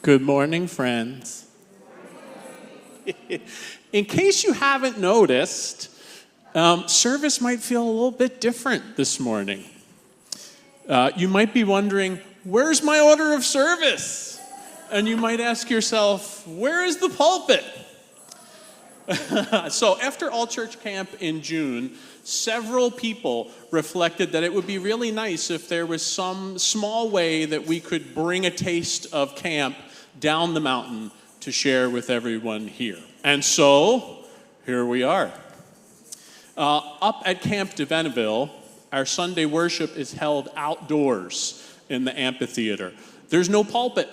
Good morning, friends. In case you haven't noticed, service might feel a little bit different this morning. You might be wondering, where's my order of service? And you might ask yourself, where is the pulpit? So after All Church Camp in June, several people reflected that it would be really nice if there was some small way that we could bring a taste of camp down the mountain to share with everyone here. And so, here we are. Up at Camp de Venneville, our Sunday worship is held outdoors in the amphitheater. There's no pulpit,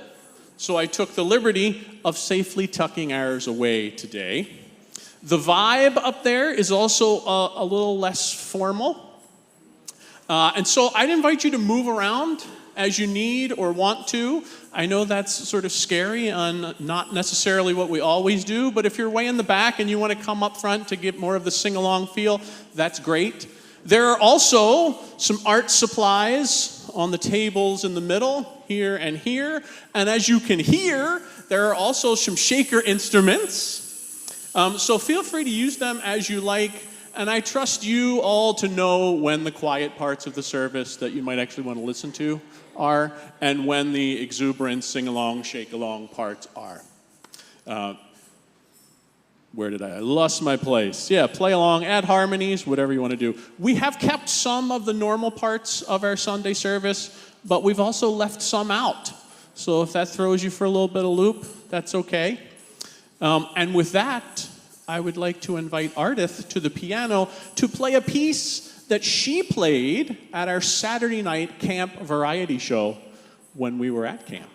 so I took the liberty of safely tucking ours away today. The vibe up there is also a little less formal. And so I'd invite you to move around as you need or want to. I know that's sort of scary and not necessarily what we always do, but if you're way in the back and you want to come up front to get more of the sing-along feel, that's great. There are also some art supplies on the tables in the middle, here and here. And as you can hear, there are also some shaker instruments. So feel free to use them as you like. And I trust you all to know when the quiet parts of the service that you might actually want to listen to are, and when the exuberant sing-along, shake-along parts are. Where did I lost my place? Yeah, play along, add harmonies, whatever you want to do. We have kept some of the normal parts of our Sunday service, but we've also left some out. So if that throws you for a little bit of loop, that's okay. And with that, I would like to invite Ardith to the piano to play a piece that she played at our Saturday night camp variety show when we were at camp.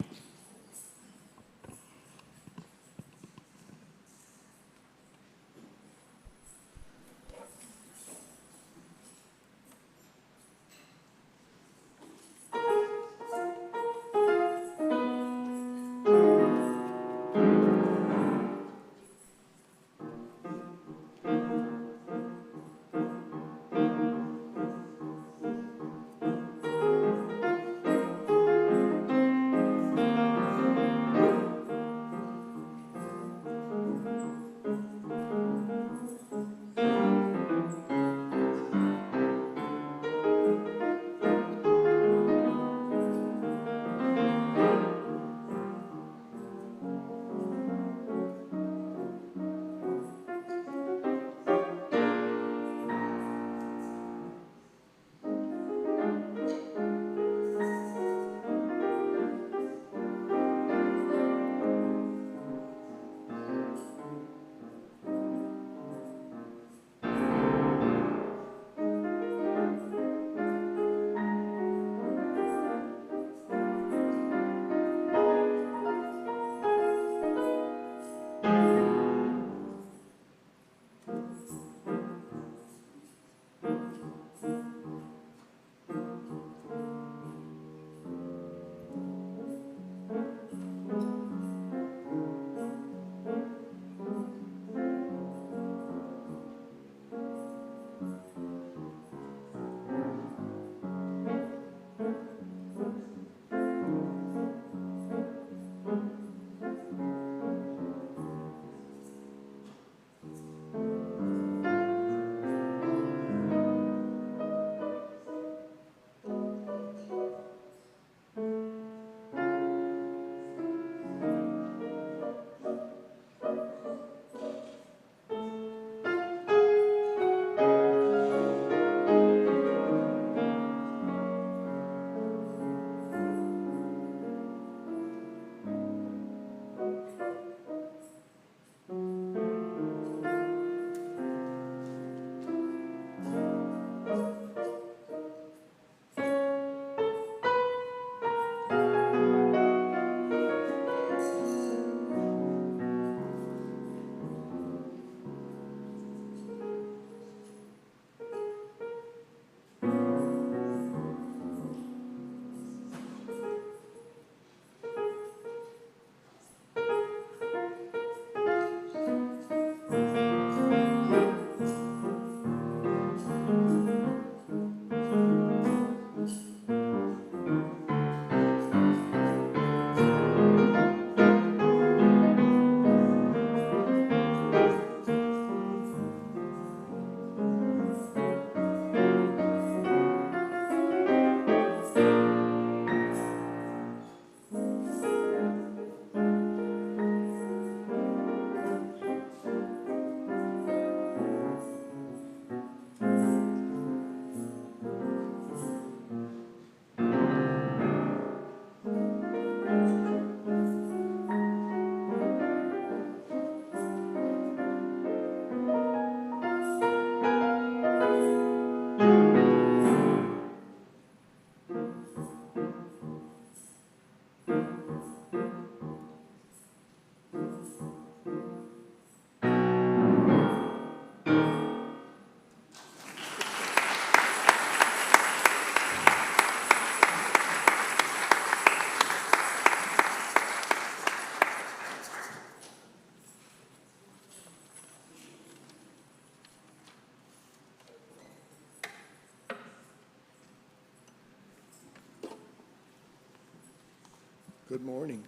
Good morning.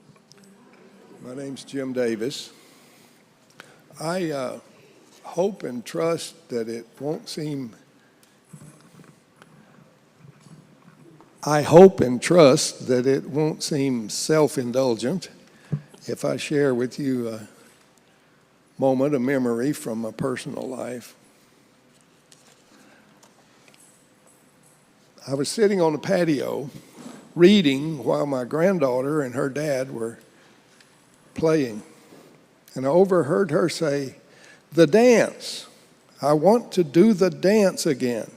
My name's Jim Davis. I hope and trust that it won't seem self-indulgent if I share with you a moment, a memory from a personal life. I was sitting on the patio reading while my granddaughter and her dad were playing. And I overheard her say, "The dance. I want to do the dance again."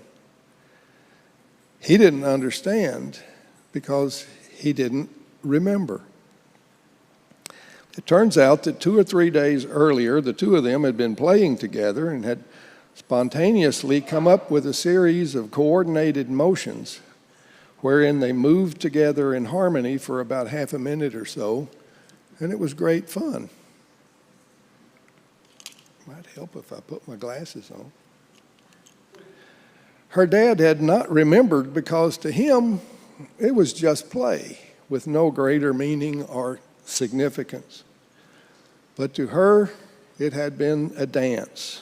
He didn't understand because he didn't remember. It turns out that 2 or 3 days earlier, the two of them had been playing together and had spontaneously come up with a series of coordinated motions wherein they moved together in harmony for about half a minute or so, and it was great fun. Might help if I put my glasses on. Her dad had not remembered because to him it was just play with no greater meaning or significance. But to her it had been a dance,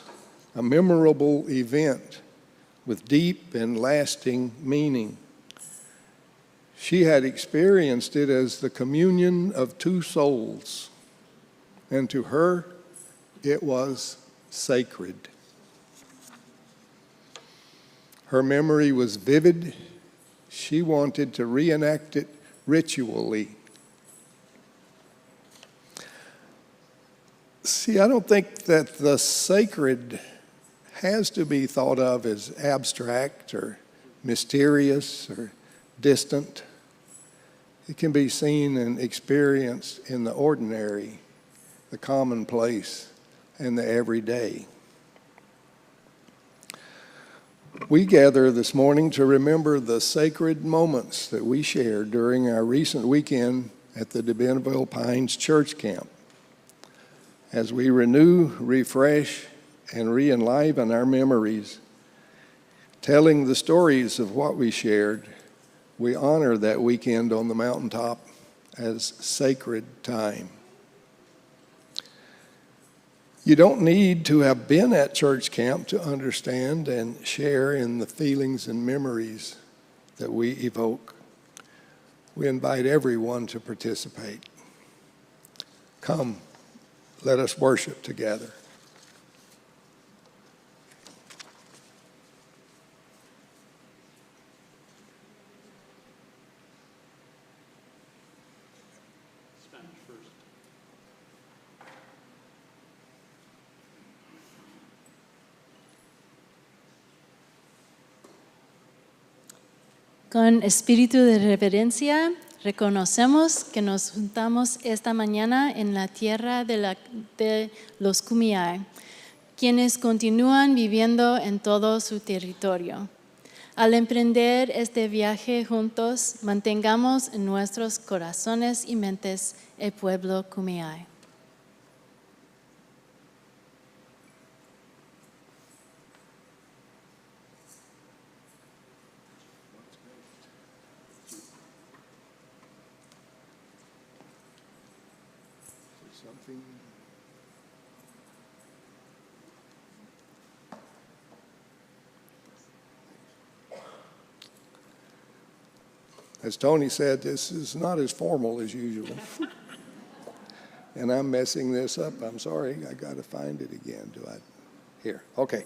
a memorable event with deep and lasting meaning. She had experienced it as the communion of two souls, and to her it was sacred. Her memory was vivid. She wanted to reenact it ritually. See, I don't think that the sacred has to be thought of as abstract or mysterious or distant. It can be seen and experienced in the ordinary, the commonplace, and the everyday. We gather this morning to remember the sacred moments that we shared during our recent weekend at the DeBenneville Pines Church Camp. As we renew, refresh, and re-enliven our memories, telling the stories of what we shared, we honor that weekend on the mountaintop as sacred time. You don't need to have been at church camp to understand and share in the feelings and memories that we evoke. We invite everyone to participate. Come, let us worship together. Con espíritu de reverencia, reconocemos que nos juntamos esta mañana en la tierra de los Kumeyaay, quienes continúan viviendo en todo su territorio. Al emprender este viaje juntos, mantengamos en nuestros corazones y mentes el pueblo Kumeyaay. As Tony said, this is not as formal as usual. And I'm messing this up. I'm sorry. I got to find it again. Here. Okay.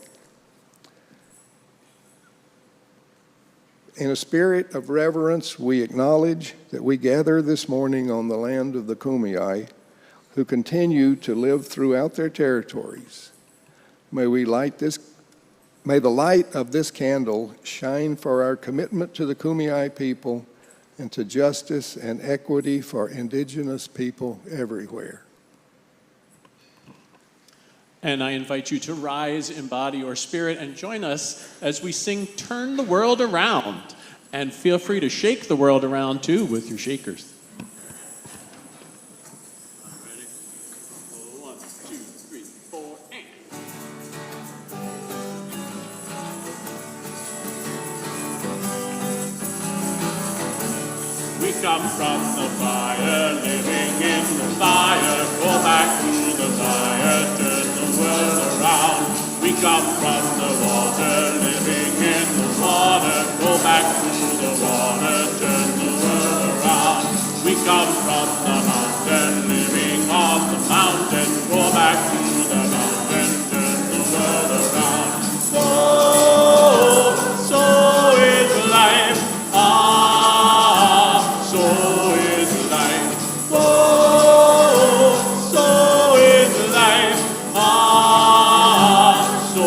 In a spirit of reverence, we acknowledge that we gather this morning on the land of the Kumeyaay, who continue to live throughout their territories. May the light of this candle shine for our commitment to the Kumeyaay people and to justice and equity for indigenous people everywhere. And I invite you to rise in body or spirit and join us as we sing Turn the World Around. And feel free to shake the world around too with your shakers. Ready? 1, 2, 3, 4, and. We come from the fire, living in the fire. Go back to the fire, turn the world around. We come from the water, living in the water. Go back to the water, turn the world around. We come from the mountain, living on the mountain. Go back to the mountain, turn the world around. Whoa, so is life. Ah, so is life. Whoa, so is life. Ah, so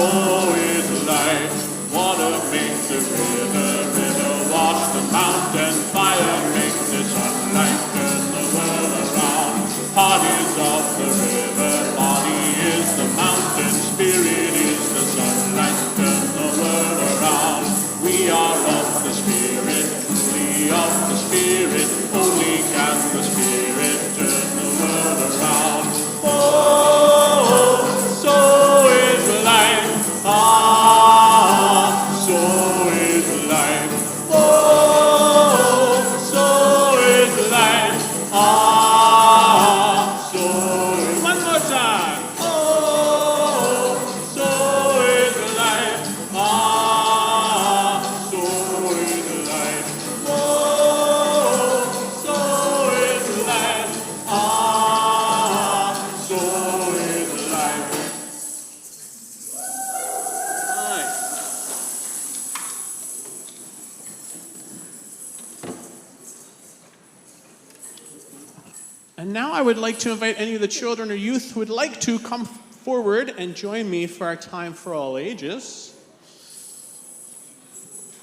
is life. Water makes the river, river wash the mountain. Fire makes the sunlight turn the world around. Heart is of the river, body is the mountain, spirit is the sunlight turn the world around. We are of the spirit, truly of the spirit, only can the spirit turn the world around. Oh, so is life. Ah, so is life. Oh, so is life. Ah, so is. One more time. Oh, so is life. Ah, so is life. Oh, so is life. Ah, so is life. Nice. And now I would like to invite any of the children or youth who would like to come forward and join me for our time for all ages.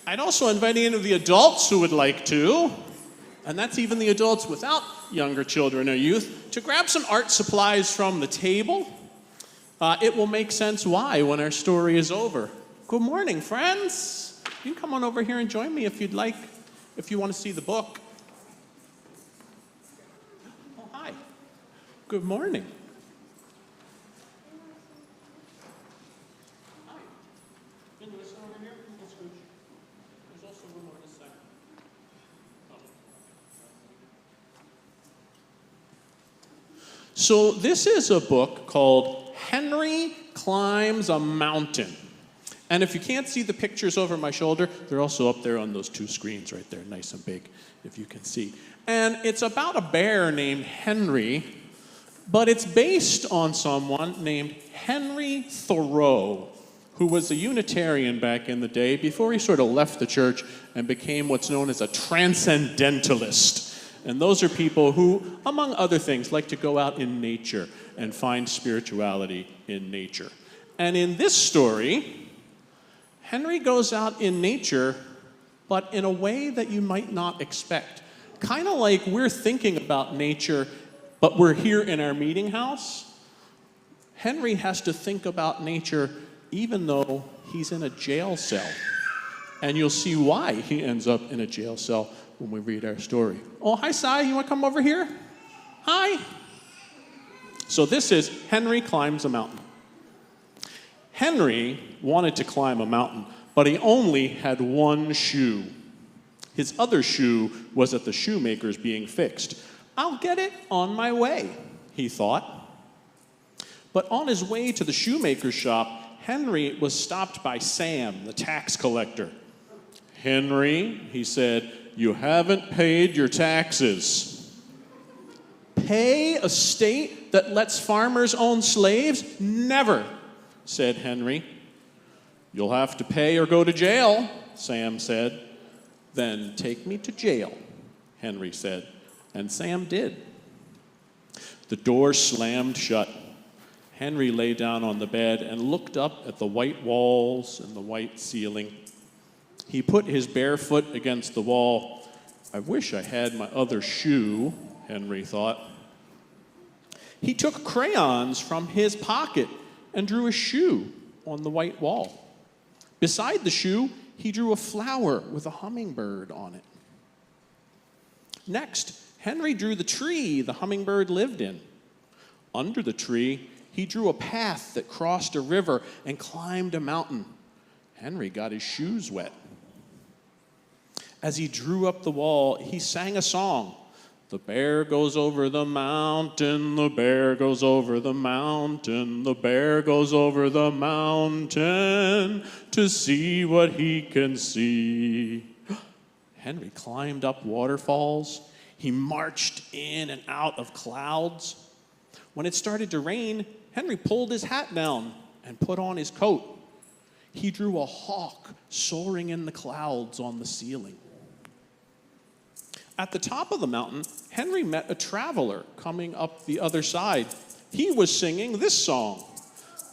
I'd also invite any of the adults who would like to, and that's even the adults without younger children or youth, to grab some art supplies from the table. It will make sense why when our story is over. Good morning, friends. You can come on over here and join me if you'd like, if you want to see the book. Oh, hi. Good morning. Hi. Can you listen over here? Let's scooch. There's also room on this side. Oh. So this is a book called Henry Climbs a Mountain. And if you can't see the pictures over my shoulder, they're also up there on those two screens right there, nice and big, if you can see. And it's about a bear named Henry, but it's based on someone named Henry Thoreau, who was a Unitarian back in the day before he sort of left the church and became what's known as a transcendentalist. And those are people who, among other things, like to go out in nature and find spirituality in nature. And in this story, Henry goes out in nature, but in a way that you might not expect. Kind of like we're thinking about nature, but we're here in our meeting house. Henry has to think about nature even though he's in a jail cell. And you'll see why he ends up in a jail cell when we read our story. Oh, hi, Sai. You want to come over here? Hi. So this is Henry Climbs a Mountain. Henry wanted to climb a mountain, but he only had one shoe. His other shoe was at the shoemaker's being fixed. I'll get it on my way, he thought. But on his way to the shoemaker's shop, Henry was stopped by Sam, the tax collector. Henry, he said, you haven't paid your taxes. Pay a state that lets farmers own slaves? Never, said Henry. You'll have to pay or go to jail, Sam said. Then take me to jail, Henry said, and Sam did. The door slammed shut. Henry lay down on the bed and looked up at the white walls and the white ceiling. He put his bare foot against the wall. I wish I had my other shoe, Henry thought. He took crayons from his pocket and drew a shoe on the white wall. Beside the shoe, he drew a flower with a hummingbird on it. Next, Henry drew the tree the hummingbird lived in. Under the tree, he drew a path that crossed a river and climbed a mountain. Henry got his shoes wet. As he drew up the wall, he sang a song. The bear goes over the mountain, the bear goes over the mountain, the bear goes over the mountain to see what he can see. Henry climbed up waterfalls. He marched in and out of clouds. When it started to rain, Henry pulled his hat down and put on his coat. He drew a hawk soaring in the clouds on the ceiling. At the top of the mountain, Henry met a traveler coming up the other side. He was singing this song.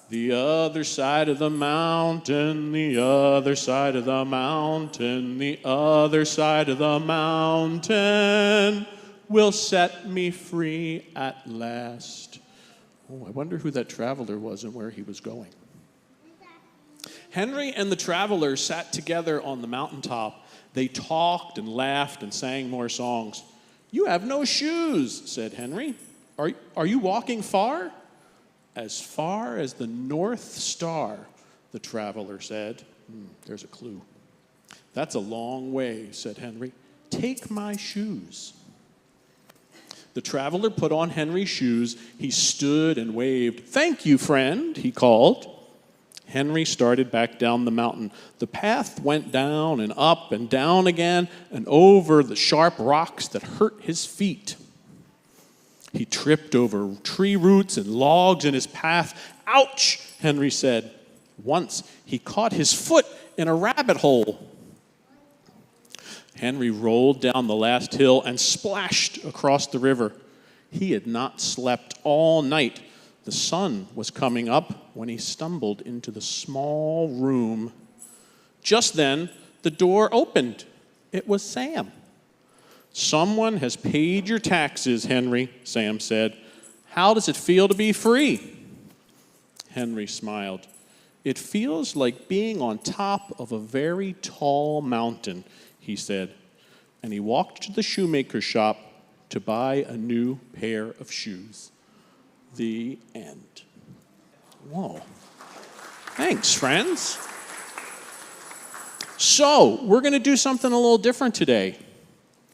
The other side of the mountain, the other side of the mountain, the other side of the mountain will set me free at last. Oh, I wonder who that traveler was and where he was going. Henry and the traveler sat together on the mountaintop. They talked and laughed and sang more songs. You have no shoes, said Henry. Are you walking far? As far as the North Star, the traveler said. There's a clue. That's a long way, said Henry. Take my shoes. The traveler put on Henry's shoes. He stood and waved. Thank you, friend, he called. Henry started back down the mountain. The path went down and up and down again and over the sharp rocks that hurt his feet. He tripped over tree roots and logs in his path. Ouch, Henry said. Once he caught his foot in a rabbit hole. Henry rolled down the last hill and splashed across the river. He had not slept all night. The sun was coming up when he stumbled into the small room. Just then, the door opened. It was Sam. Someone has paid your taxes, Henry, Sam said. How does it feel to be free? Henry smiled. It feels like being on top of a very tall mountain, he said. And he walked to the shoemaker's shop to buy a new pair of shoes. The end. Whoa. Thanks, friends. So, we're going to do something a little different today.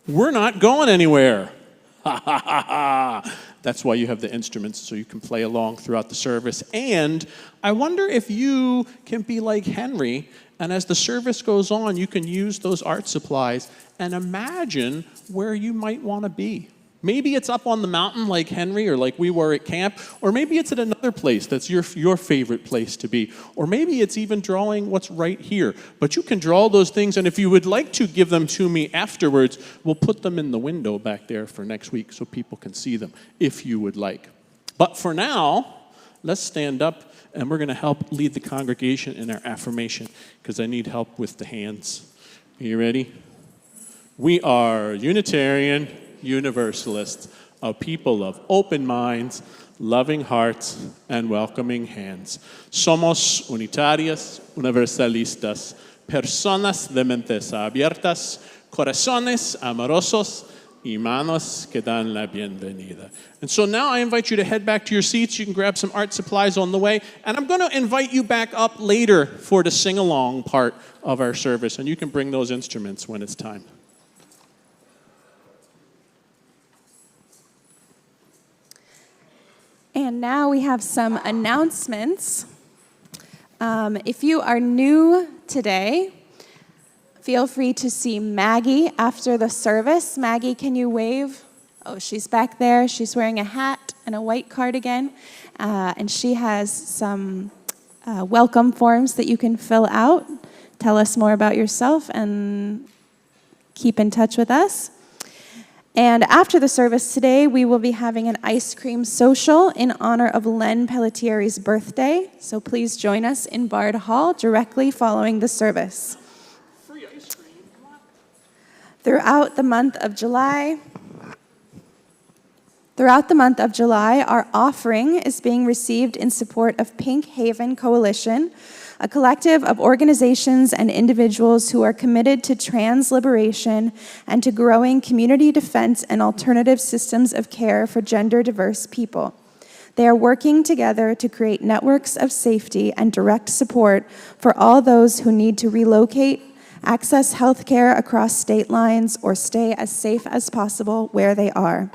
We're not going anywhere. Ha ha ha ha. That's why you have the instruments, so you can play along throughout the service. And I wonder if you can be like Henry, and as the service goes on, you can use those art supplies and imagine where you might want to be. Maybe it's up on the mountain like Henry or like we were at camp, or maybe it's at another place that's your favorite place to be, or maybe it's even drawing what's right here. But you can draw those things, and if you would like to give them to me afterwards, we'll put them in the window back there for next week so people can see them if you would like. But for now, let's stand up, and we're going to help lead the congregation in our affirmation because I need help with the hands. Are you ready? We are Unitarian Universalists, a people of open minds, loving hearts, and welcoming hands. Somos unitarias, universalistas, personas de mentes abiertas, corazones amorosos, y manos que dan la bienvenida. And so now I invite you to head back to your seats. You can grab some art supplies on the way. And I'm going to invite you back up later for the sing-along part of our service. And you can bring those instruments when it's time. And now we have some announcements. If you are new today, feel free to see Maggie after the service. Maggie, can you wave? Oh, she's back there. She's wearing a hat and a white cardigan. And she has some welcome forms that you can fill out. Tell us more about yourself and keep in touch with us. And after the service today, we will be having an ice cream social in honor of Len Pelletieri's birthday. So please join us in Bard Hall directly following the service. Free ice cream. Throughout the month of July, our offering is being received in support of Pink Haven Coalition, a collective of organizations and individuals who are committed to trans liberation and to growing community defense and alternative systems of care for gender-diverse people. They are working together to create networks of safety and direct support for all those who need to relocate access health care across state lines, or stay as safe as possible where they are.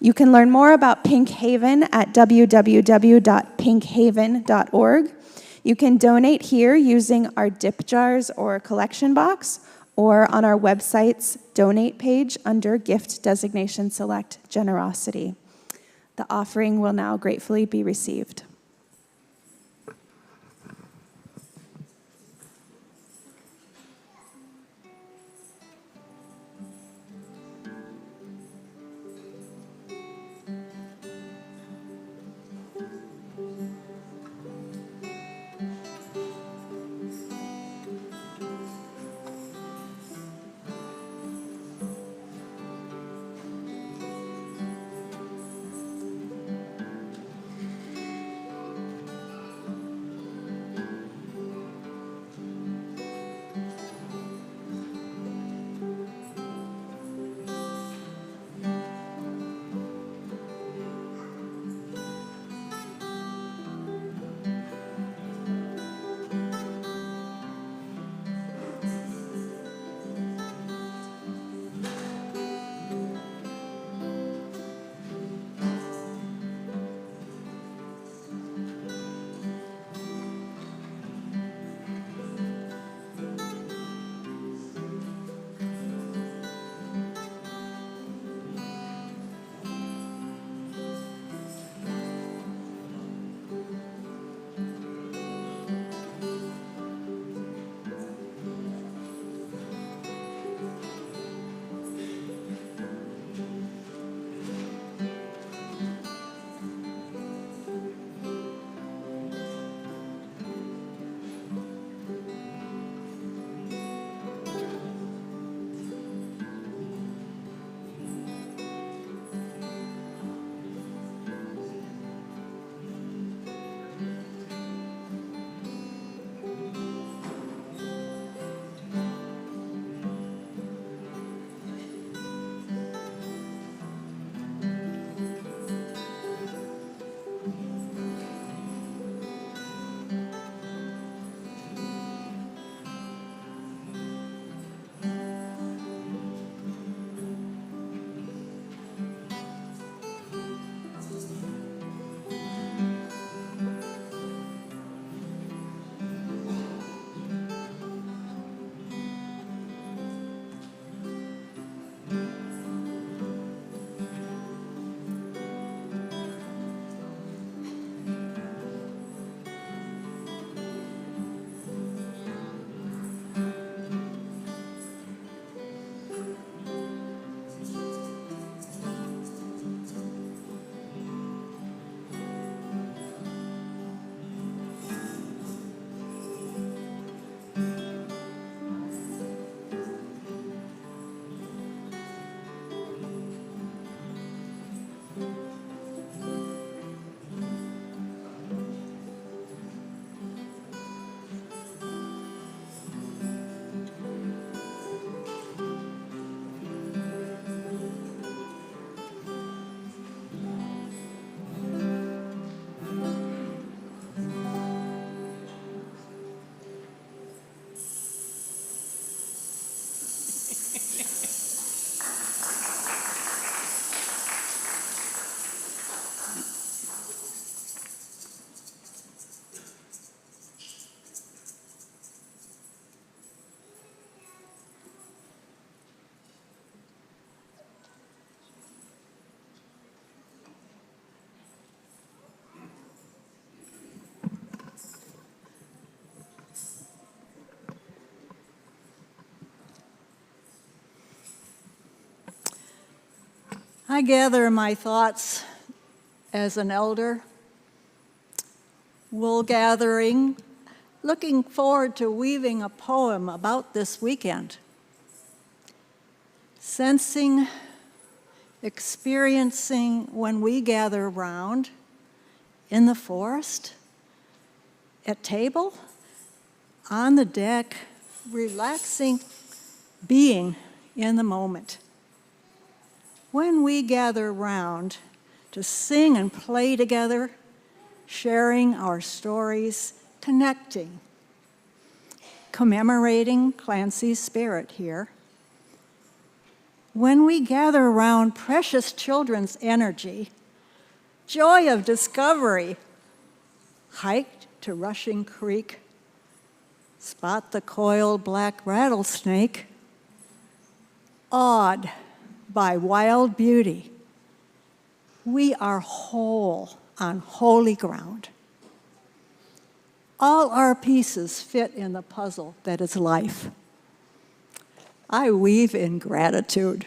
You can learn more about Pink Haven at www.pinkhaven.org. You can donate here using our dip jars or collection box, or on our website's donate page under Gift Designation Select Generosity. The offering will now gratefully be received. I gather my thoughts as an elder, wool gathering, looking forward to weaving a poem about this weekend. Sensing, experiencing when we gather around in the forest, at table, on the deck, relaxing, being in the moment. When we gather around to sing and play together, sharing our stories, connecting. commemorating Clancy's spirit here. When we gather around precious children's energy, joy of discovery, hiked to Rushing Creek, spot the coiled black rattlesnake, awed by wild beauty, we are whole on holy ground. All our pieces fit in the puzzle that is life. I weave in gratitude.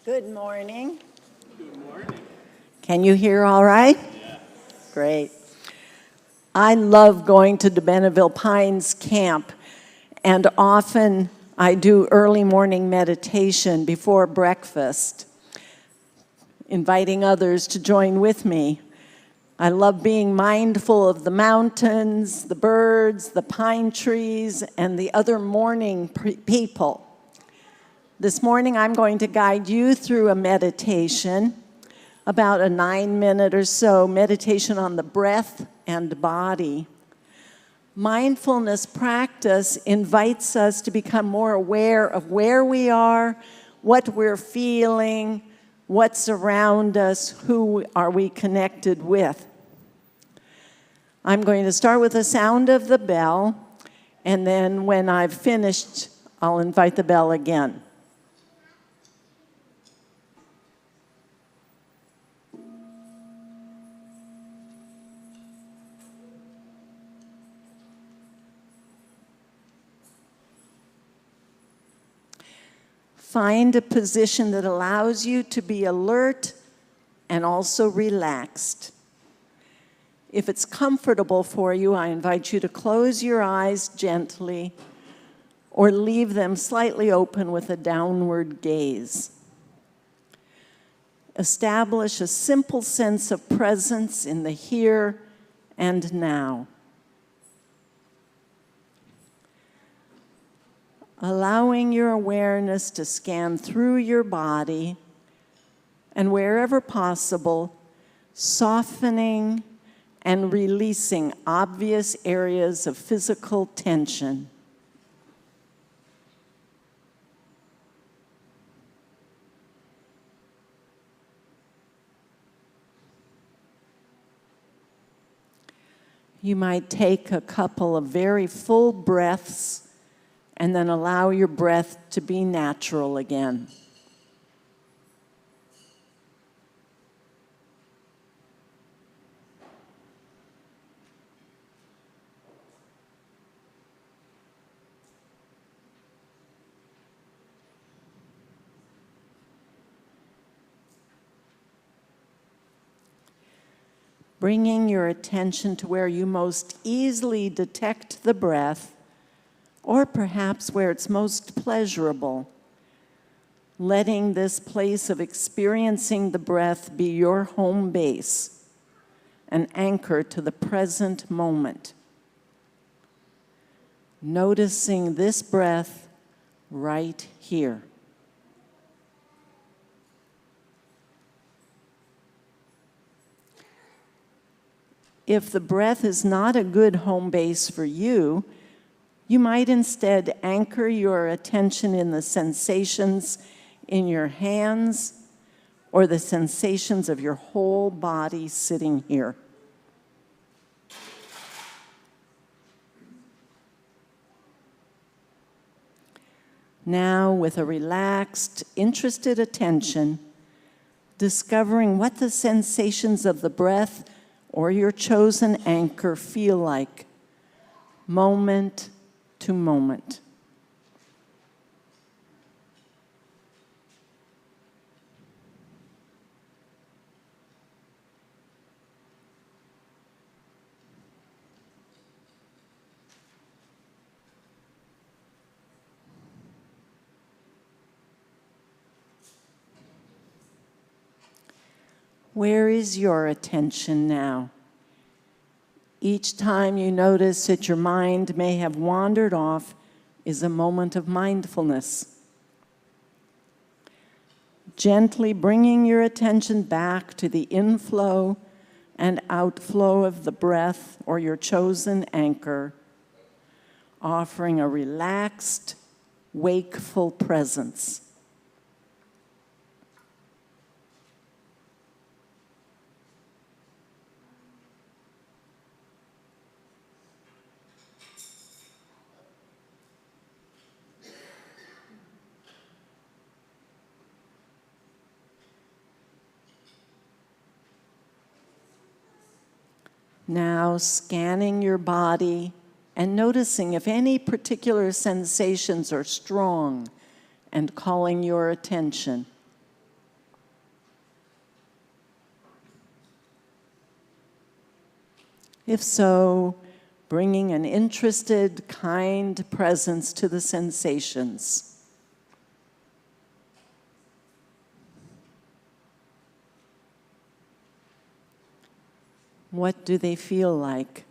Good morning. Good morning. Can you hear all right? Yeah. Great. I love going to Bentonville Pines Camp, and often I do early morning meditation before breakfast, inviting others to join with me. I love being mindful of the mountains, the birds, the pine trees, and the other morning people. This morning, I'm going to guide you through a meditation, about a 9-minute or so meditation on the breath and body. Mindfulness practice invites us to become more aware of where we are, what we're feeling, what's around us, who are we connected with. I'm going to start with the sound of the bell, and then when I've finished, I'll invite the bell again. Find a position that allows you to be alert and also relaxed. If it's comfortable for you, I invite you to close your eyes gently or leave them slightly open with a downward gaze. Establish a simple sense of presence in the here and now. Allowing your awareness to scan through your body and wherever possible, softening and releasing obvious areas of physical tension. You might take a couple of very full breaths and then allow your breath to be natural again. Bringing your attention to where you most easily detect the breath, or perhaps where it's most pleasurable, letting this place of experiencing the breath be your home base, an anchor to the present moment. Noticing this breath right here. If the breath is not a good home base for you, you might instead anchor your attention in the sensations in your hands or the sensations of your whole body sitting here. Now, with a relaxed, interested attention, discovering what the sensations of the breath or your chosen anchor feel like, moment to moment. Where is your attention now? Each time you notice that your mind may have wandered off is a moment of mindfulness. Gently bringing your attention back to the inflow and outflow of the breath or your chosen anchor, offering a relaxed, wakeful presence. Now scanning your body and noticing if any particular sensations are strong and calling your attention. If so, bringing an interested, kind presence to the sensations. What do they feel like?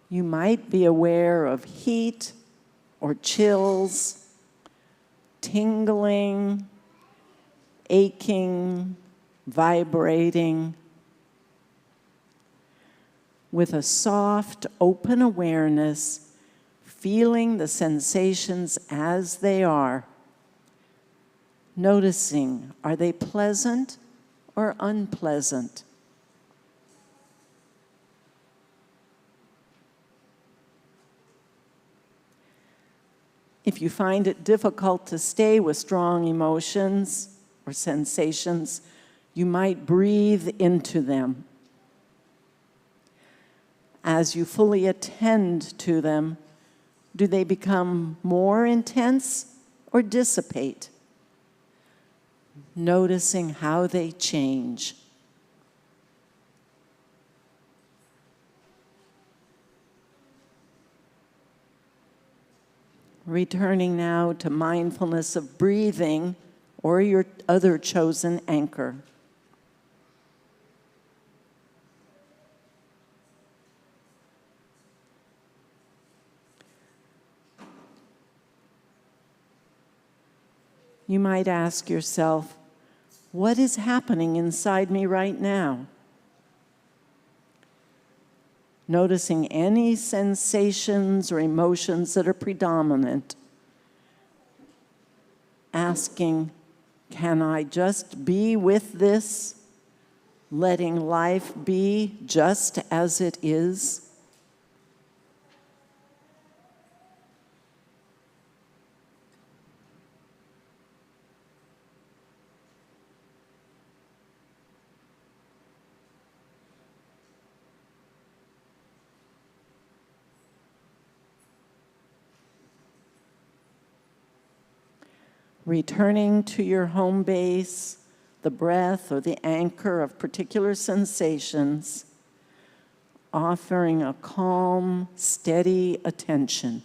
You might be aware of heat or chills, tingling, aching, vibrating. With a soft, open awareness, feeling the sensations as they are, noticing, are they pleasant or unpleasant? If you find it difficult to stay with strong emotions or sensations, you might breathe into them. As you fully attend to them, do they become more intense or dissipate? Noticing how they change. Returning now to mindfulness of breathing or your other chosen anchor. You might ask yourself, what is happening inside me right now? Noticing any sensations or emotions that are predominant. Asking, can I just be with this? Letting life be just as it is? Returning to your home base, the breath or the anchor of particular sensations, offering a calm, steady attention.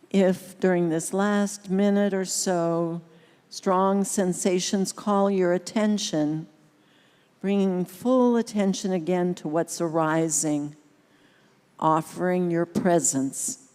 If during this last minute or so, strong sensations call your attention, bringing full attention again to what's arising, offering your presence.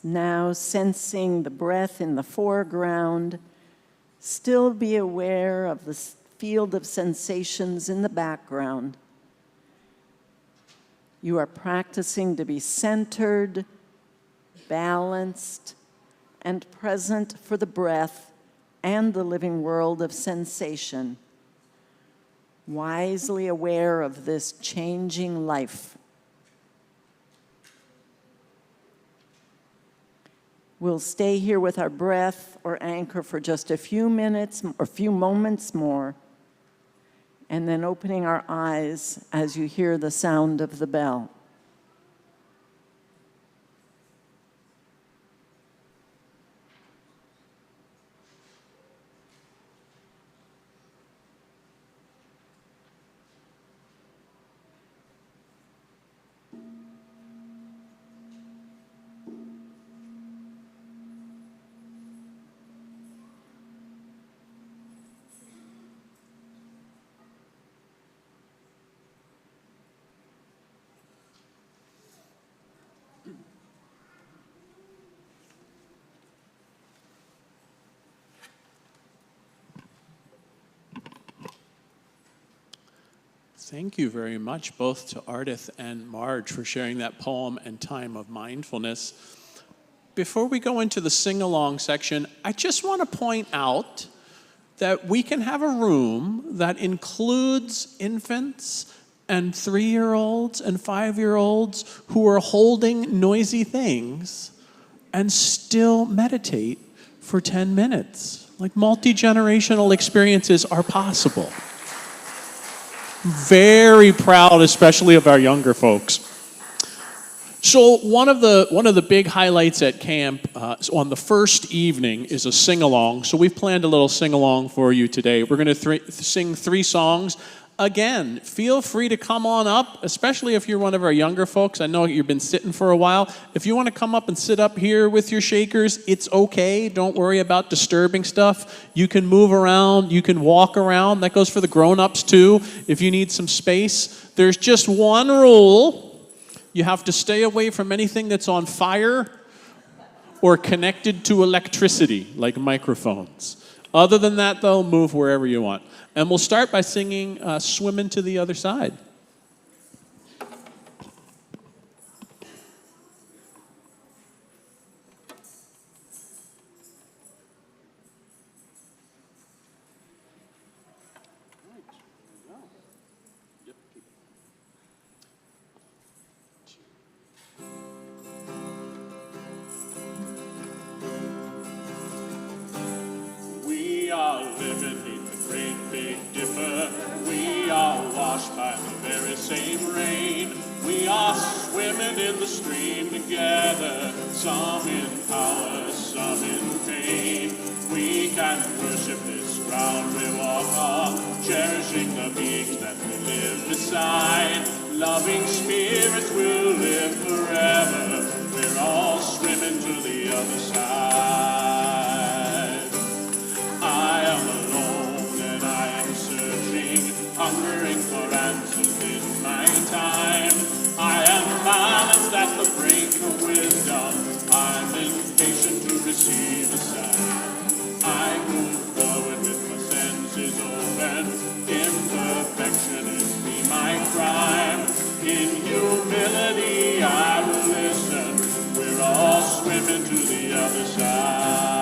Now sensing the breath in the foreground, still be aware of the field of sensations in the background. You are practicing to be centered, balanced, and present for the breath and the living world of sensation, wisely aware of this changing life. We'll stay here with our breath or anchor for just a few minutes or few moments more, and then opening our eyes as you hear the sound of the bell. Thank you very much, both to Ardith and Marge, for sharing that poem and time of mindfulness. Before we go into the sing-along section, I just want to point out that we can have a room that includes infants and 3-year-olds and 5-year-olds who are holding noisy things and still meditate for 10 minutes. Like, multi-generational experiences are possible. Very proud, especially of our younger folks. So one of the big highlights at camp on the first evening is a sing-along. So we've planned a little sing-along for you today. We're going to sing 3 songs. Again, feel free to come on up, especially if you're one of our younger folks. I know you've been sitting for a while. If you want to come up and sit up here with your shakers, it's okay. Don't worry about disturbing stuff. You can move around. You can walk around. That goes for the grown-ups too, if you need some space. There's just one rule. You have to stay away from anything that's on fire or connected to electricity, like microphones. Other than that, though, move wherever you want. And we'll start by singing Swimming to the Other Side. We are living in the great big dipper. We are washed by the very same rain. We are swimming in the stream together, some in power, some in pain. We can worship this ground we walk on, cherishing the beings that we live beside. Loving spirits will live forever. We're all swimming to the other side. I am alone and I am searching, hungering for answers in my time. I am balanced at the brink of wisdom. I'm impatient to receive a sign. I move forward with my senses open. Imperfection is be my crime. In humility I will listen. We're all swimming to the other side.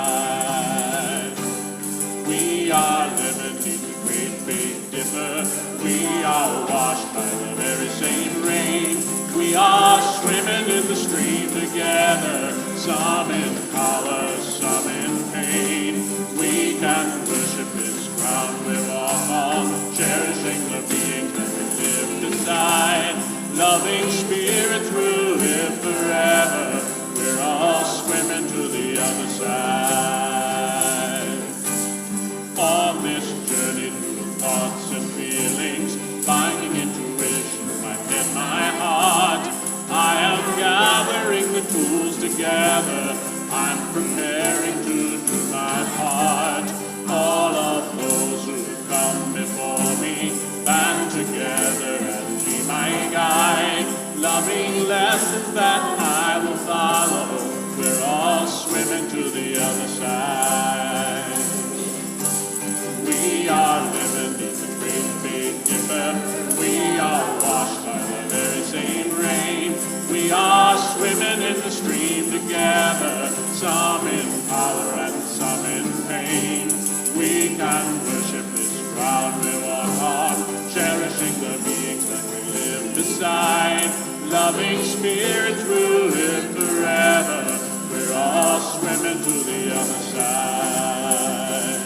We are living in the great big dipper. We are washed by the very same rain. We are swimming in the stream together, some in power, some in pain. We can worship this ground we walk on, cherishing the beings that we live beside. Loving spirits will live forever. We're all swimming to the other side. On this journey through thoughts and feelings, finding intuition, my head, my heart, I am gathering the tools together. I'm preparing to do my part. All of those who come before me band together and be my guide. Loving lessons that I will follow. We're all swimming to the other side. We are living in the great big dipper. We are washed by the very same rain. We are swimming in the stream together, some in power and some in pain. We can worship this ground we walk on, cherishing the beings that we live beside. Loving spirits will live forever. We're all swimming to the other side.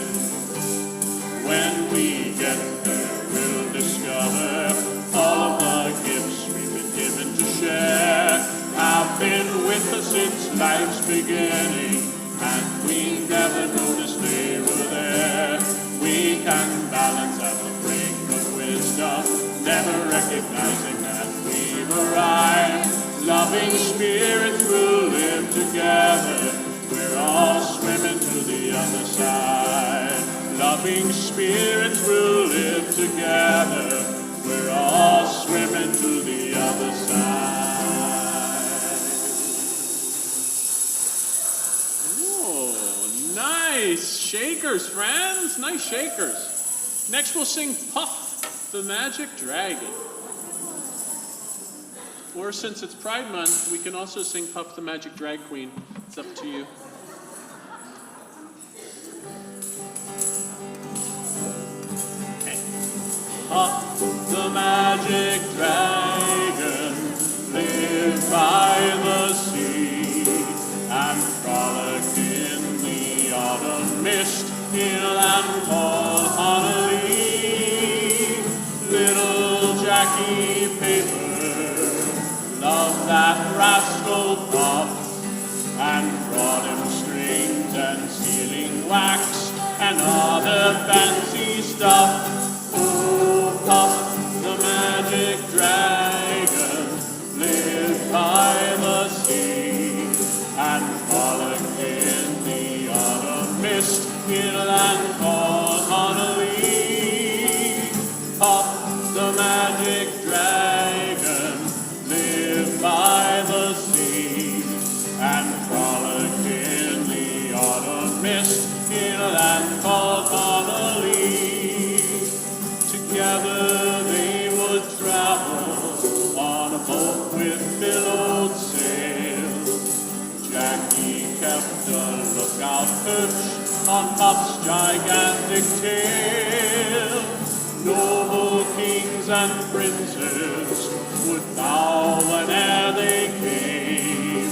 When we get there, we'll discover all of the gifts we've been given to share have been with us since life's beginning, and we never noticed they were there. We can balance at the brink of wisdom, never recognizing that we've arrived. Loving spirits will live together. We're all swimming to the other side. Loving spirits will live together. We're all swimming to the other side. Oh, nice shakers, friends. Nice shakers. Next we'll sing Puff the Magic Dragon. Or since it's Pride Month, we can also sing Puff the Magic Drag Queen. It's up to you. Okay. Puff the Magic Dragon lived by the sea and frolicked in the autumn mist in a land called Honolulu. Little Jackie Paper loved that rascal Puff and brought him strings and sealing wax and other fancy stuff. Oh, Puff the Magic Dragon lived by the sea and frolicked in the autumn mist in a land called Honolulu. Puff the Magic Dragon lived by the sea and frolicked in the autumn mist in a land called Honolulu. Together they would travel on a boat with billowed sail. Jackie kept a lookout perch on Puff's gigantic tail. Noble kings and princes would bow whene'er they came.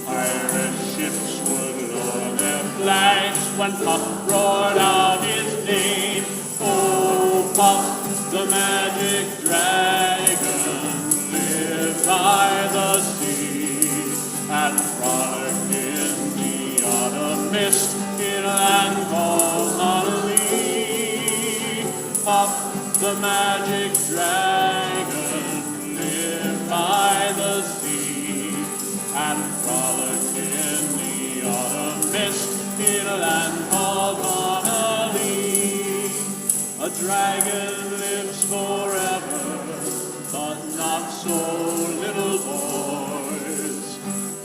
Pirate ships would lower their flags when Puff roared out his name. Oh, Puff the Magic Dragon lived by the sea and frolicked in the autumn mist in a land called Honolulu. Puff the Magic Dragon lived by the sea and frolicked in the autumn mist in a land called Honolulu. A dragon lives forever, but not so little boys.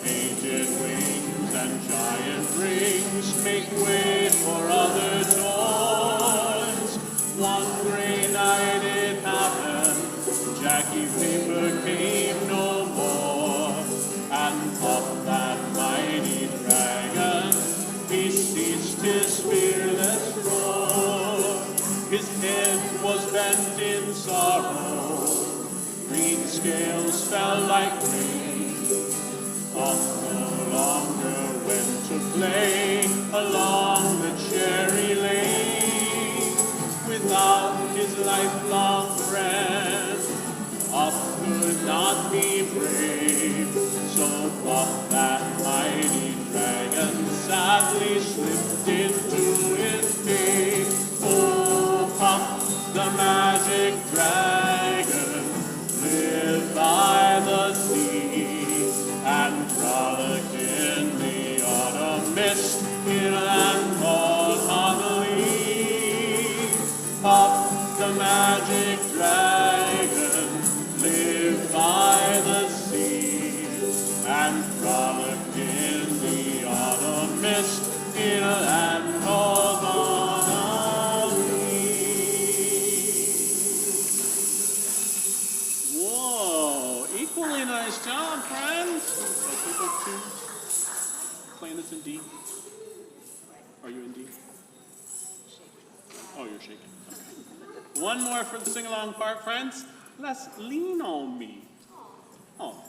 Painted wings and giant rings make way for other toys. One gray night it happened, Jackie Paper came no more, and Puff that mighty dragon, he ceased his fearless roar. His head was bent in sorrow, green scales fell like rain. Puff no longer went to play along the cherry lane. Without his lifelong friend, Puff could not be brave. So Puff that mighty dragon sadly slipped into his cave. Oh, Puff the Magic Dragon lived by the sea and frolicked in the autumn mist in a land called Honolulu. Puff the Magic Dragon lived by the sea and frolicked in the autumn mist in a land called Honolulu. Whoa, equally nice job, friends. So people two, playing this in D. shaking. Okay. One more for the sing-along part, friends. Let's lean on me. Oh.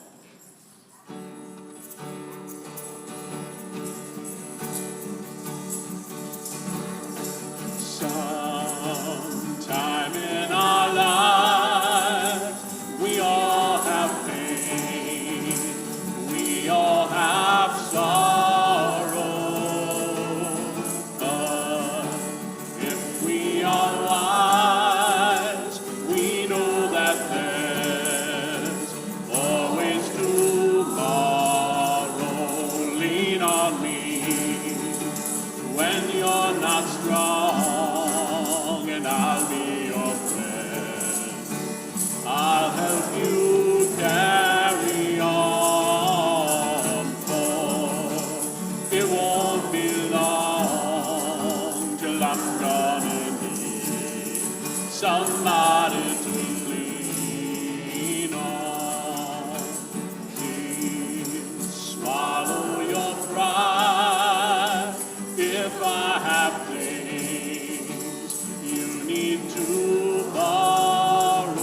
Sometime in our lives, we all have pain, we all have sorrow. But if we are wise, we know that there's always tomorrow. Lean on me when you're not strong, and I'll be your friend. I'll help you carry on, for it won't be long till I'm gonna need somebody to lean on. Please swallow your pride if I have things you need to borrow.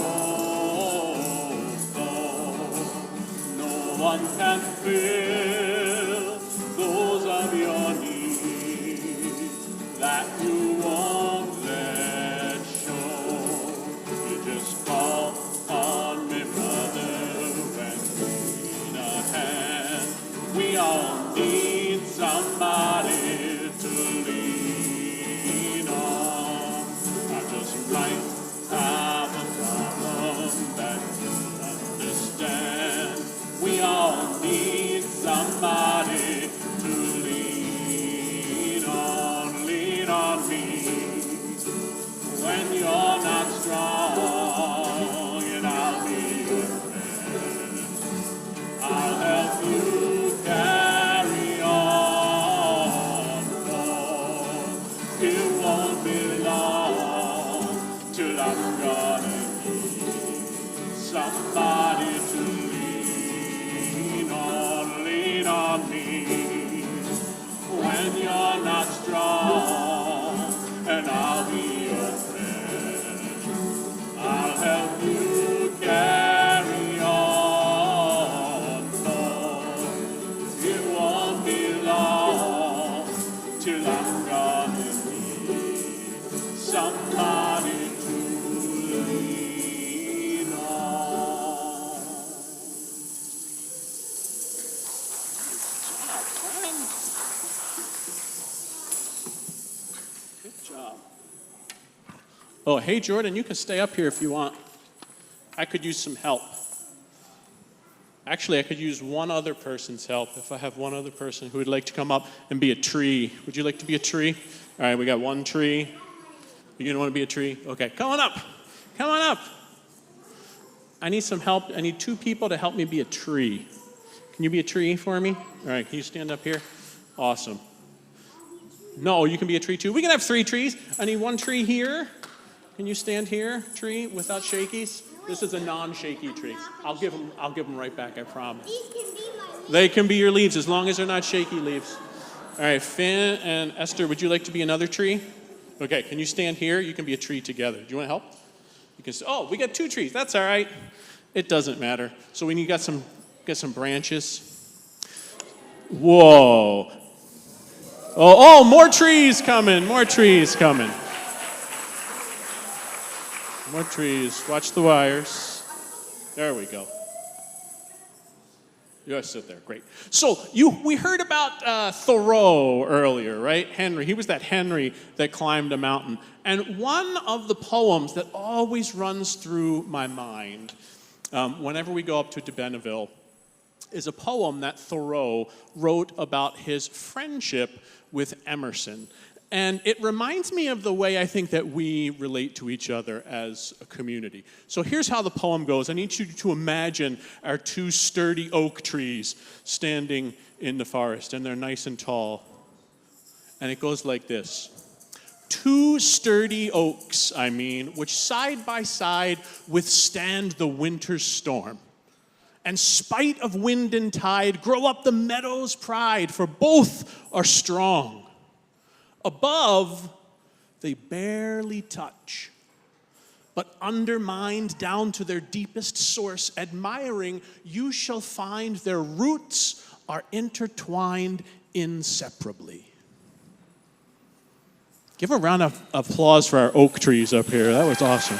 No one can fill those of your needs that you won't let show. You just call on me, brother, and need a hand. We all need somebody to lean on. I just might have a problem that you understand. We all need somebody to lean on me when you're not strong, and I'll be your friend. I'll help you carry on, for it won't be long till I'm gonna need somebody to lean on me when you're not strong, and I'll be your friend. I'll help you carry on, for it won't be long till I'm gonna need somebody to lean on. Good job. Oh, hey, Jordan, you can stay up here if you want. I could use some help. Actually, I could use one other person's help if I have one other person who would like to come up and be a tree. Would you like to be a tree? All right, we got one tree. You don't want to be a tree? Okay, come on up. Come on up. I need some help. I need two people to help me be a tree. Can you be a tree for me? All right, can you stand up here? Awesome. No, you can be a tree too. We can have 3 trees. I need one tree here. Can you stand here, tree, without shakies? This is a non-shaky tree. I'll give them right back, I promise. These can be my leaves. They can be your leaves as long as they're not shaky leaves. All right, Finn and Esther, would you like to be another tree? Okay, can you stand here? You can be a tree together. Do you want to help? You can. Oh, we got 2 trees. That's all right. It doesn't matter. So we got some branches. Whoa. Oh, more trees coming. More trees coming. More trees. Watch the wires. There we go. You guys sit there. Great. So we heard about Thoreau earlier, right? Henry. He was that Henry that climbed a mountain. And one of the poems that always runs through my mind whenever we go up to Bentonville is a poem that Thoreau wrote about his friendship with Emerson. And it reminds me of the way I think that we relate to each other as a community. So here's how the poem goes. I need you to imagine our 2 sturdy oak trees standing in the forest, and they're nice and tall. And it goes like this. 2 sturdy oaks, which side by side withstand the winter's storm. And spite of wind and tide, grow up the meadow's pride, for both are strong. Above, they barely touch, but undermined down to their deepest source, admiring, you shall find their roots are intertwined inseparably. Give a round of applause for our oak trees up here. That was awesome.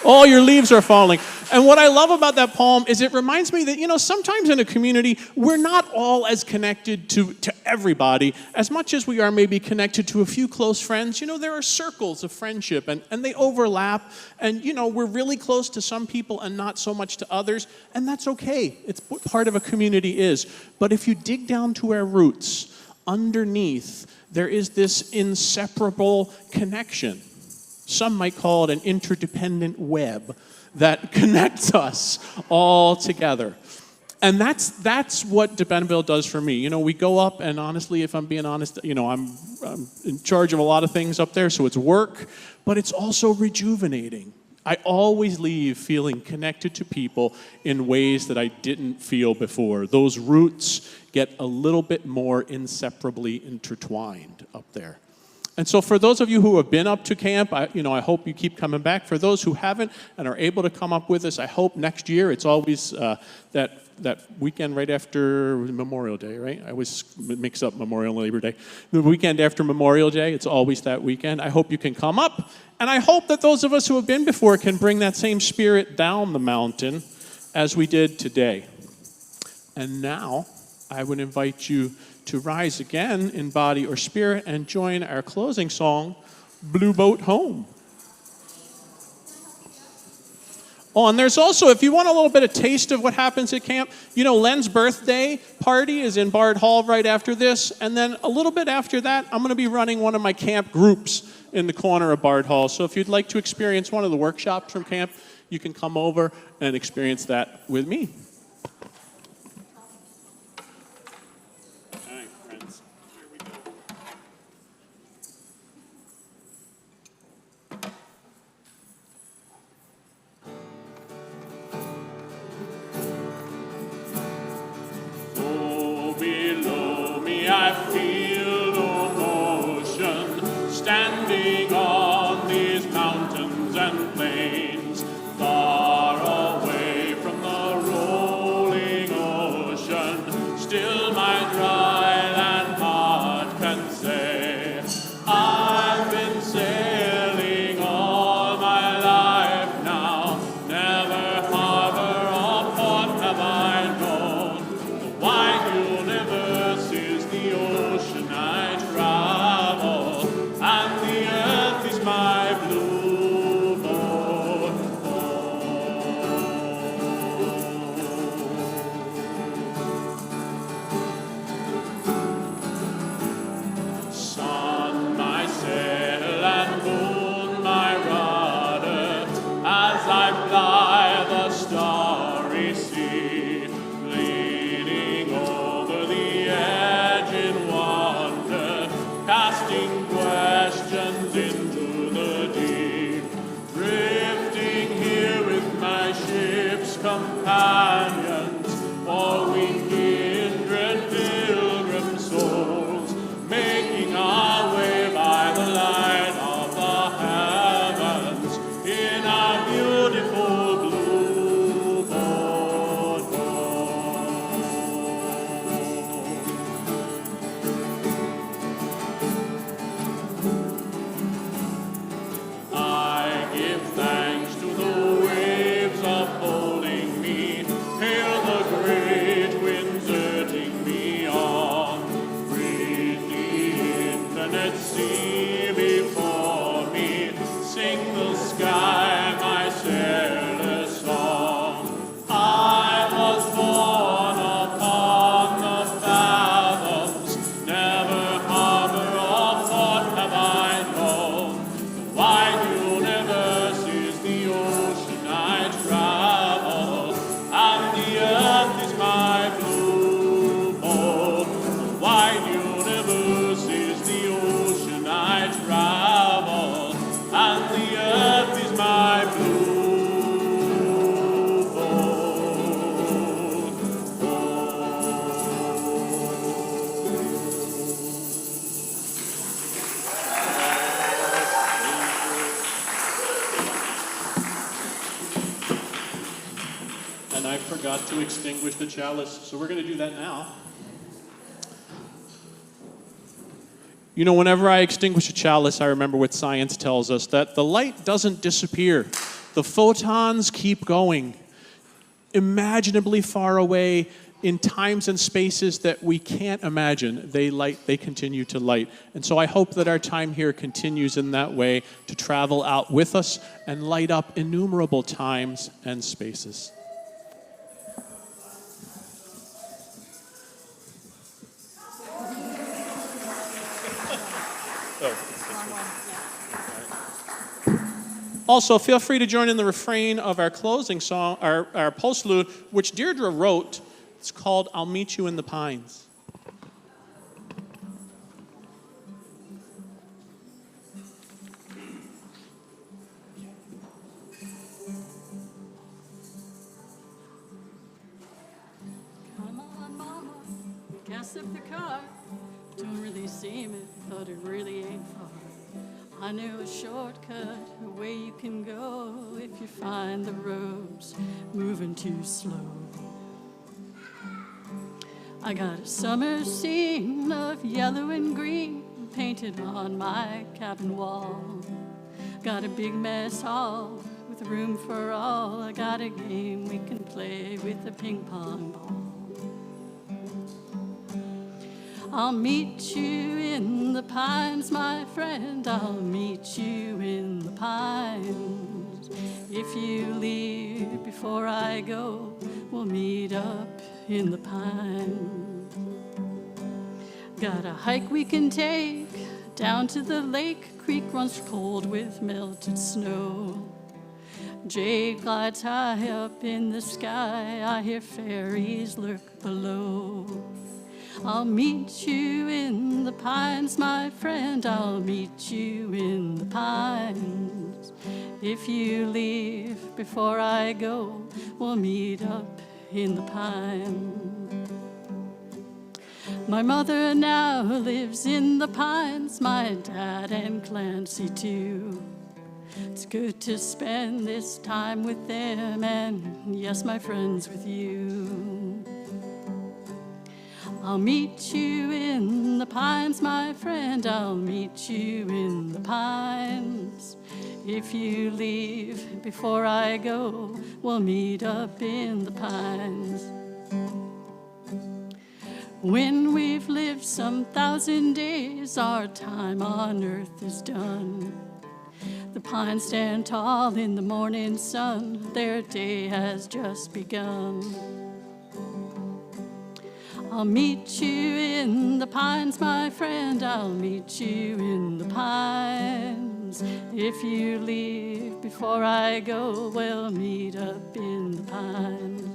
All your leaves are falling. And what I love about that poem is it reminds me that, sometimes in a community, we're not all as connected to everybody as much as we are maybe connected to a few close friends. There are circles of friendship and they overlap. And, we're really close to some people and not so much to others. And that's okay. It's what part of a community is. But if you dig down to our roots, underneath, there is this inseparable connection. Some might call it an interdependent web that connects us all together. And that's what De Benneville does for me. We go up, and honestly, if I'm being honest, I'm in charge of a lot of things up there, so it's work, but it's also rejuvenating. I always leave feeling connected to people in ways that I didn't feel before. Those roots get a little bit more inseparably intertwined up there. And so for those of you who have been up to camp, I hope you keep coming back. For those who haven't and are able to come up with us, I hope next year, it's always that weekend right after Memorial Day, right? I always mix up Memorial and Labor Day. The weekend after Memorial Day, it's always that weekend. I hope you can come up. And I hope that those of us who have been before can bring that same spirit down the mountain as we did today. And now, I would invite you to rise again in body or spirit and join our closing song, Blue Boat Home. Oh, and there's also, if you want a little bit of taste of what happens at camp, Len's birthday party is in Bard Hall right after this, and then a little bit after that, I'm going to be running one of my camp groups in the corner of Bard Hall. So if you'd like to experience one of the workshops from camp, you can come over and experience that with me. I feel no motion, standing on these mountains and plains, far away from the rolling ocean. Still my dry land heart can say, I've been sailing all my life now, never harbor or port have I known. The wide universe is the ocean I travel, and the earth is my blue boat home. Sun, my sail, and moon, my rudder, as I fly the starry sea, leaning over the edge in wonder, casting questions into the deep, drifting here with my ship's companions, for we kindred pilgrim souls, making our way by the light of the heavens in our beautiful blue boat home. I give thanks to the waves upholding me, hail the great winds urging me on, breathe the infinite sea before me, sing the sky my sailor's song. I was born upon the fathoms, never harbor or port have I known. The wide universe is the ocean I travel, and the earth is my blue boat. The wide universe is the ocean I travel, and the earth is my blue boat home. forgot to extinguish the chalice, so we're going to do that now. You know, whenever I extinguish a chalice, I remember what science tells us, that the light doesn't disappear. The photons keep going, imaginably far away in times and spaces that we can't imagine. They continue to light. And so I hope that our time here continues in that way, to travel out with us and light up innumerable times and spaces. Also, feel free to join in the refrain of our closing song, our postlude, which Deirdre wrote. It's called I'll Meet You in the Pines. Come on, mama, gas up the car. Don't really seem it, but it really ain't far. I know a shortcut, a way you can go if you find the roads moving too slow. I got a summer scene of yellow and green painted on my cabin wall. Got a big mess hall with room for all. I got a game we can play with a ping pong ball. I'll meet you in the pines, my friend. I'll meet you in the pines. If you leave before I go, we'll meet up in the pines. Got a hike we can take down to the lake. Creek runs cold with melted snow. Jade glides high up in the sky. I hear fairies lurk below. I'll meet you in the pines, my friend. I'll meet you in the pines. If you leave before I go, we'll meet up in the pines. My mother now lives in the pines, my dad and Clancy too. It's good to spend this time with them, and yes, my friends, with you. I'll meet you in the pines, my friend. I'll meet you in the pines. If you leave before I go, we'll meet up in the pines. When we've lived some 1,000 days, our time on earth is done. The pines stand tall in the morning sun, their day has just begun. I'll meet you in the pines, my friend. I'll meet you in the pines. If you leave before I go, we'll meet up in the pines.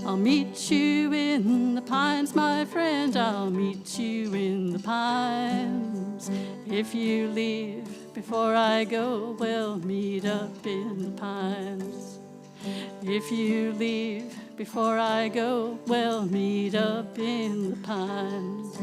I'll meet you in the pines, my friend. I'll meet you in the pines. If you leave before I go, we'll meet up in the pines. If you leave before I go, we'll meet up in the pines.